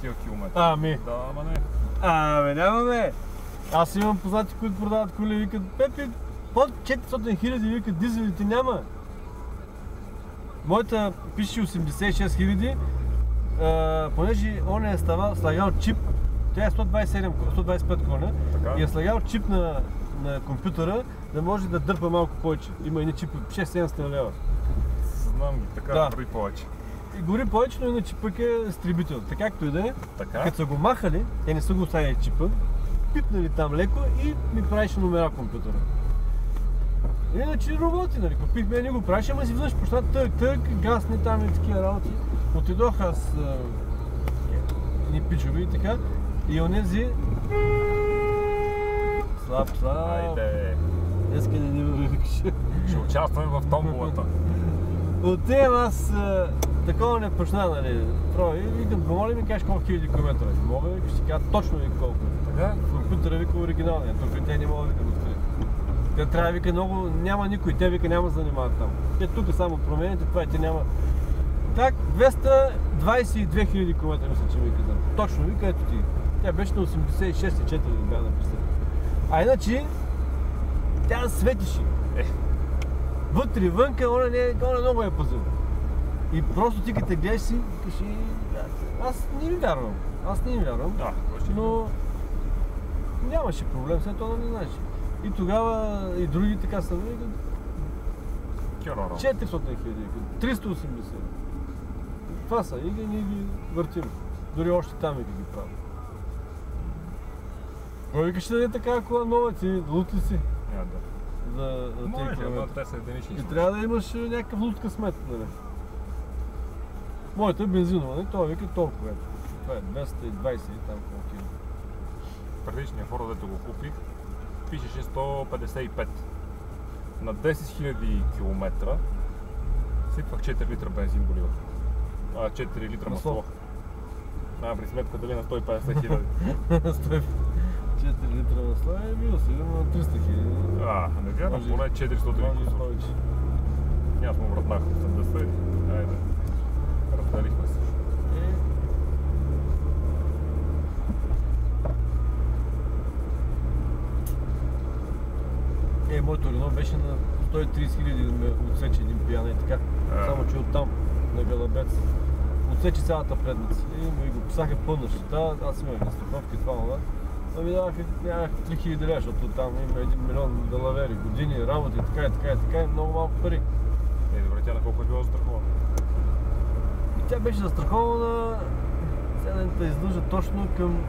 тия километри. Ами. Да, ама не. Няма бе. Аз имам познати, които продават коли, викат, Пепи, под 400 хиляди, викат, дизелите няма. Моята пише 86 хиляди, понеже он е слагал чип, тя е 125 коня, и е слагал чип на компютъра, да може да дърпа малко повече. Има едни чипи 6-700 лева. Знам ги, така гори повече. И гори повече, но иначе пък е стрибител. Така както и да е, като са го махали, те не са го оставили чипа, пипнали там леко и ми правеше номера компютъра. Иначе работи, нали, купихме, не го правеше, ама си външ почна тък, гасни там и такива работи. Отидох аз едни пичови и така, и онези слаб. Айде. Днеска не ме викаше. Ще участваме в томболата. Отивам аз, такова не почна, нали, и викам, моля ми кажеш колко хиляди километра. Мога, ще си кажа точно ви колко. Така, компютъра вика оригиналния, тук те не могат да го открият. Те трябва вика много, няма никой, те вика няма да занимават там. Те тук само промените, това и те няма. Так, 222 хиляди километра мисля, че ми казвам. Точно вика, ето ти. Тя беше на 86,4 бях написал. А иначе, тя светише. Вътре, вънка, она много е пазил. И просто ти като те гледаш си, кажи, аз не ви вярвам. Но нямаше проблем, след това не знаеш. И тогава и други така са, 400 хиляди, 380. Това са, и ние ги въртим. Дори още там и ги правим. Кой викаш да е така кола нова, ти лут ли си? За тези километри. Те са единични. И трябва да имаш някакъв лут късмет, нали? Моята е бензинова, нали? Това вика толкова. Това е 220 и там колко кило. Предишния Форд, дето го купих, пишеше 155. На 10 000 км сипвах 4 литра бензин горивата. 4 литра масло. При сметка дали на 150 хиляди. 4 литра масло е било сигурно на 300 хиляди. Не вярвам, поне 400 литра. Аз му вратнах 80. Айде, разделихме се. Моето Рено беше на 130 хиляди да ме отсече един пиян и така. Само че оттам, на Галабец, отсече цялата предница. И го писаха пълна щета, аз имах застраховки това, ами даваха 3000 лева, защото там има 1 милион далавери, години, работи и така, много малко пари. Добре, тя на колко е била застрахована? И тя беше застрахована, сега да издължа точно към